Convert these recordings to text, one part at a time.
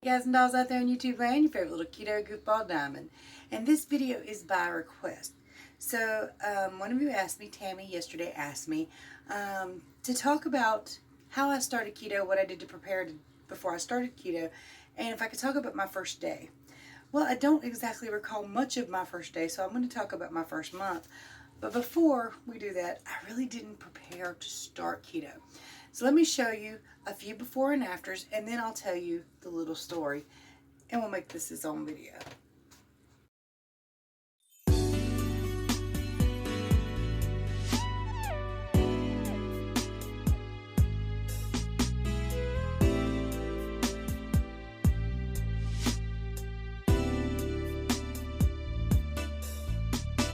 Guys and dolls out there on YouTube land, your favorite little keto goofball Diamond. And this video is by request. So one of you asked me, Tammy yesterday asked me, to talk about how I started keto, what I did to prepare before I started keto, and if I could talk about my first day. Well, I don't exactly recall much of my first day, so I'm going to talk about my first month. But before we do that, I really didn't prepare to start keto. So let me show you a few before and afters, and then I'll tell you the little story, and we'll make this its own video.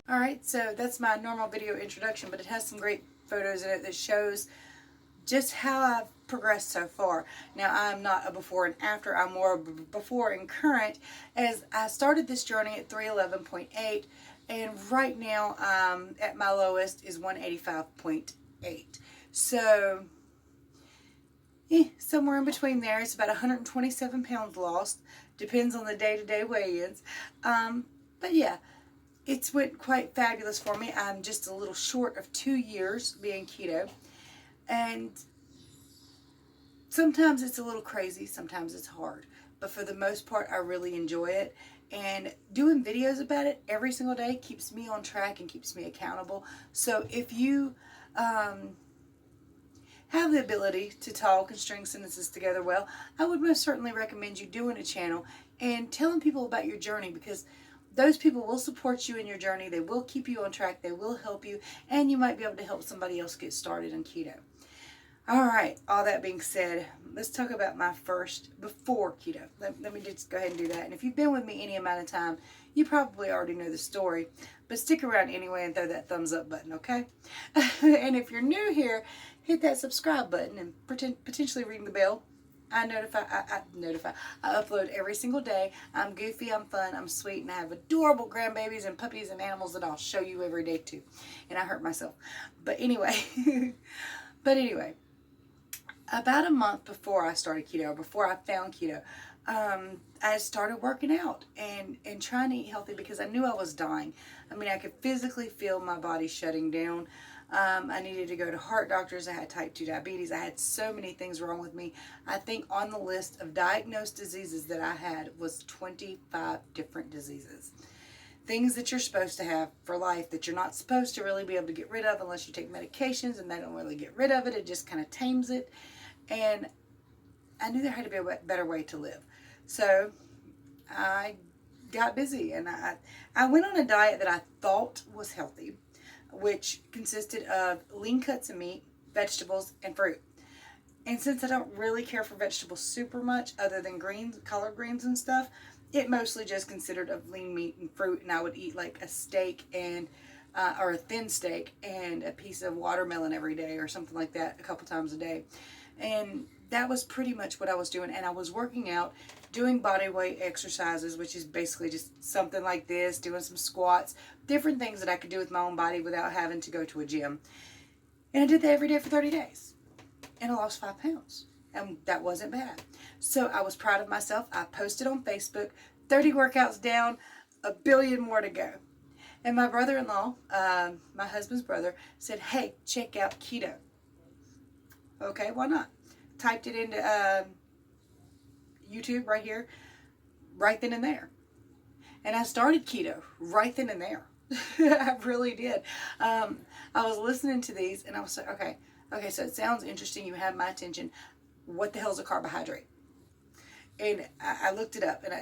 Alright, so that's my normal video introduction, but it has some great photos in it that shows just how I've progressed so far. Now, I'm not a before and after, I'm more before and current, as I started this journey at 311.8, and right now at my lowest is 185.8. So, somewhere in between there. It's about 127 pounds lost. Depends on the day-to-day weigh-ins. But yeah, it's went quite fabulous for me. I'm just a little short of 2 years being keto. And sometimes it's a little crazy, sometimes it's hard. But for the most part, I really enjoy it. And doing videos about it every single day keeps me on track and keeps me accountable. So if you have the ability to talk and string sentences together well, I would most certainly recommend you doing a channel and telling people about your journey, because those people will support you in your journey. They will keep you on track. They will help you. And you might be able to help somebody else get started on keto. All right. All that being said, let's talk about my first before keto. Let me just go ahead and do that. And if you've been with me any amount of time, you probably already know the story. But stick around anyway and throw that thumbs up button, okay? And if you're new here, hit that subscribe button and potentially ring the bell. I upload every single day. I'm goofy, I'm fun, I'm sweet, and I have adorable grandbabies and puppies and animals that I'll show you every day too. And I hurt myself. But anyway, about a month before I started keto, before I found keto, I started working out and trying to eat healthy, because I knew I was dying. I mean, I could physically feel my body shutting down. I needed to go to heart doctors. I had type 2 diabetes. I had so many things wrong with me. I think on the list of diagnosed diseases that I had was 25 different diseases. Things that you're supposed to have for life that you're not supposed to really be able to get rid of unless you take medications, and they don't really get rid of it. It just kind of tames it. And I knew there had to be a better way to live. So I got busy, and I went on a diet that I thought was healthy, which consisted of lean cuts of meat, vegetables, and fruit. And since I don't really care for vegetables super much, other than greens, collard greens and stuff, it mostly just consisted of lean meat and fruit. And I would eat like a steak and or a thin steak and a piece of watermelon every day, or something like that, a couple times a day. And that was pretty much what I was doing. And I was working out, doing body weight exercises, which is basically just something like this, doing some squats, different things that I could do with my own body without having to go to a gym. And I did that every day for 30 days. And I lost 5 pounds. And that wasn't bad. So I was proud of myself. I posted on Facebook, 30 workouts down, a billion more to go. And my brother-in-law, my husband's brother, said, hey, check out keto. Okay, why not? Typed it into YouTube right here, right then and there. And I started keto right then and there. I really did. I was listening to these, and I was like, okay, so it sounds interesting. You have my attention. What the hell is a carbohydrate? And I looked it up, and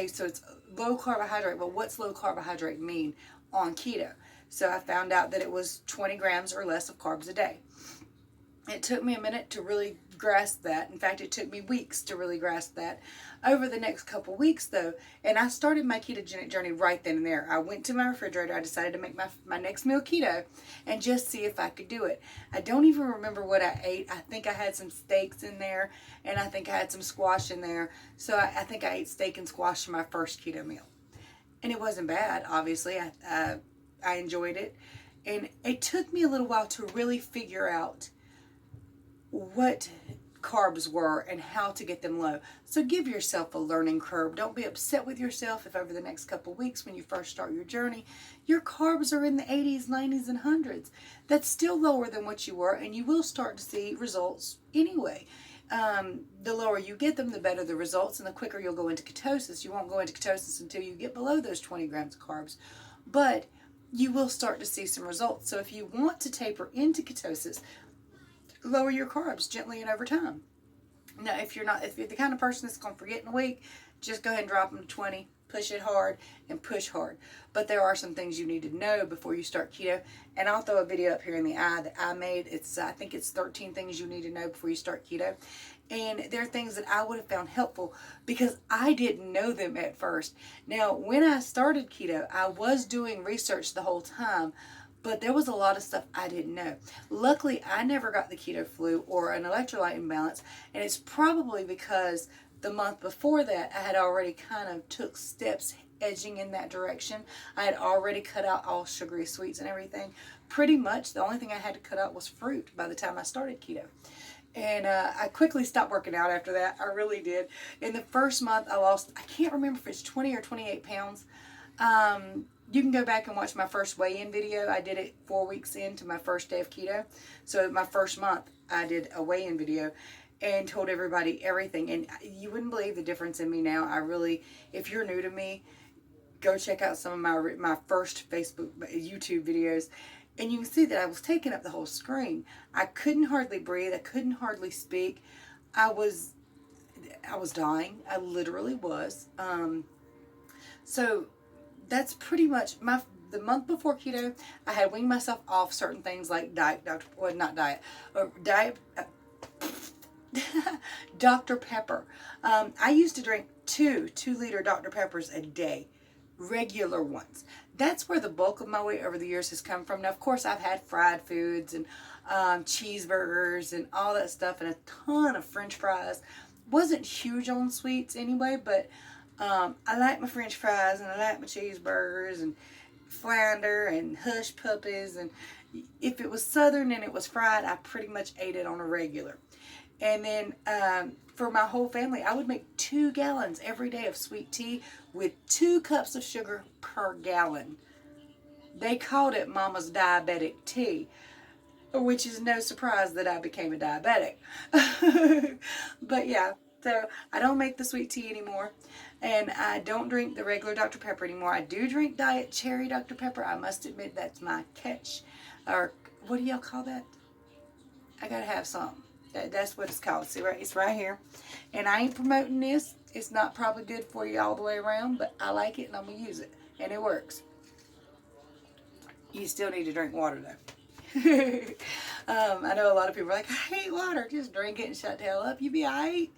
so it's low carbohydrate. Well, what's low carbohydrate mean on keto? So I found out that it was 20 grams or less of carbs a day. It took me a minute to really grasp that. In fact, it took me weeks to really grasp that. Over the next couple weeks, though, and I started my ketogenic journey right then and there. I went to my refrigerator. I decided to make my next meal keto and just see if I could do it. I don't even remember what I ate. I think I had some steaks in there, and I think I had some squash in there. So I think I ate steak and squash for my first keto meal. And it wasn't bad, obviously. I enjoyed it. And it took me a little while to really figure out what carbs were and how to get them low. So give yourself a learning curve. Don't be upset with yourself if over the next couple weeks when you first start your journey, your carbs are in the 80s, 90s, and 100s. That's still lower than what you were, and you will start to see results anyway. The lower you get them, the better the results, and the quicker you'll go into ketosis. You won't go into ketosis until you get below those 20 grams of carbs, but you will start to see some results. So if you want to taper into ketosis, lower your carbs gently and over time. Now, if you're the kind of person that's going to forget in a week, just go ahead and drop them to 20, push it hard, and push hard. But there are some things you need to know before you start keto, and I'll throw a video up here in the eye that I made. I think it's 13 things you need to know before you start keto, and they're things that I would have found helpful because I didn't know them at first. Now, when I started keto, I was doing research the whole time, but there was a lot of stuff I didn't know. Luckily, I never got the keto flu or an electrolyte imbalance, and it's probably because the month before that, I had already kind of took steps edging in that direction. I had already cut out all sugary sweets and everything. Pretty much the only thing I had to cut out was fruit by the time I started keto. And I quickly stopped working out after that. I really did. In the first month, I lost, I can't remember if it's 20 or 28 pounds. You can go back and watch my first weigh-in video. I did it 4 weeks into my first day of keto. So my first month, I did a weigh-in video and told everybody everything. And you wouldn't believe the difference in me now. I really, if you're new to me, go check out some of my first YouTube videos. And you can see that I was taking up the whole screen. I couldn't hardly breathe. I couldn't hardly speak. I was dying. I literally was. So that's pretty much the month before keto. I had weaned myself off certain things like Dr. Pepper. I used to drink 2-liter Dr. Peppers a day, regular ones. That's where the bulk of my weight over the years has come from. Now, of course, I've had fried foods and cheeseburgers and all that stuff and a ton of French fries. Wasn't huge on sweets anyway, but I like my French fries and I like my cheeseburgers and flounder and hush puppies. And if it was Southern and it was fried, I pretty much ate it on a regular. And then for my whole family, I would make 2 gallons every day of sweet tea with 2 cups of sugar per gallon. They called it Mama's diabetic tea, which is no surprise that I became a diabetic. But yeah, so I don't make the sweet tea anymore, and I don't drink the regular Dr. Pepper anymore. I do drink Diet Cherry Dr. Pepper. I must admit that's my catch, or what do y'all call that? I gotta have some. That's what it's called. See, right? It's right here. And I ain't promoting this. It's not probably good for you all the way around, but I like it and I'm going to use it. And it works. You still need to drink water, though. I know a lot of people are like, I hate water. Just drink it and shut the hell up. You be all right.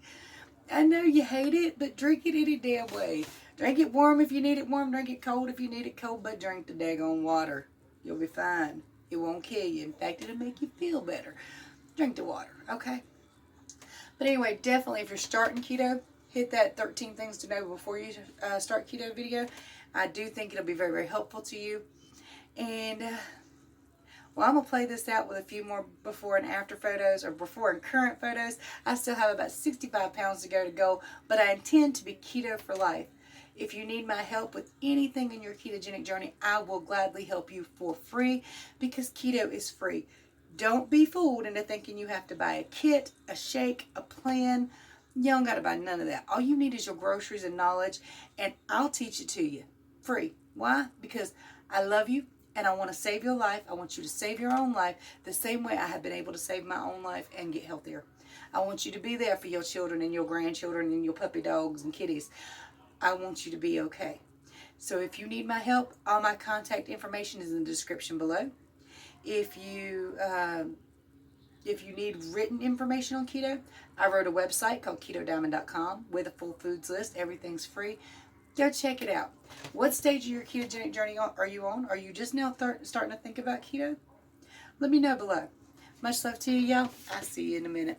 I know you hate it, but drink it any damn way. Drink it warm if you need it warm. Drink it cold if you need it cold. But drink the daggone water. You'll be fine. It won't kill you. In fact, it'll make you feel better. Drink the water, okay? But anyway, definitely if you're starting keto, hit that 13 things to know before you start keto video. I do think it'll be very, very helpful to you. And, well, I'm going to play this out with a few more before and after photos, or before and current photos. I still have about 65 pounds to go, but I intend to be keto for life. If you need my help with anything in your ketogenic journey, I will gladly help you for free because keto is free. Don't be fooled into thinking you have to buy a kit, a shake, a plan. You don't got to buy none of that. All you need is your groceries and knowledge, and I'll teach it to you free. Why? Because I love you, and I want to save your life. I want you to save your own life the same way I have been able to save my own life and get healthier. I want you to be there for your children and your grandchildren and your puppy dogs and kitties. I want you to be okay. So if you need my help, all my contact information is in the description below. If you need written information on keto, I wrote a website called KetoDiamond.com with a full foods list. Everything's free. Go check it out. What stage of your ketogenic journey are you on? Are you just now starting to think about keto? Let me know below. Much love to you, y'all. I'll see you in a minute.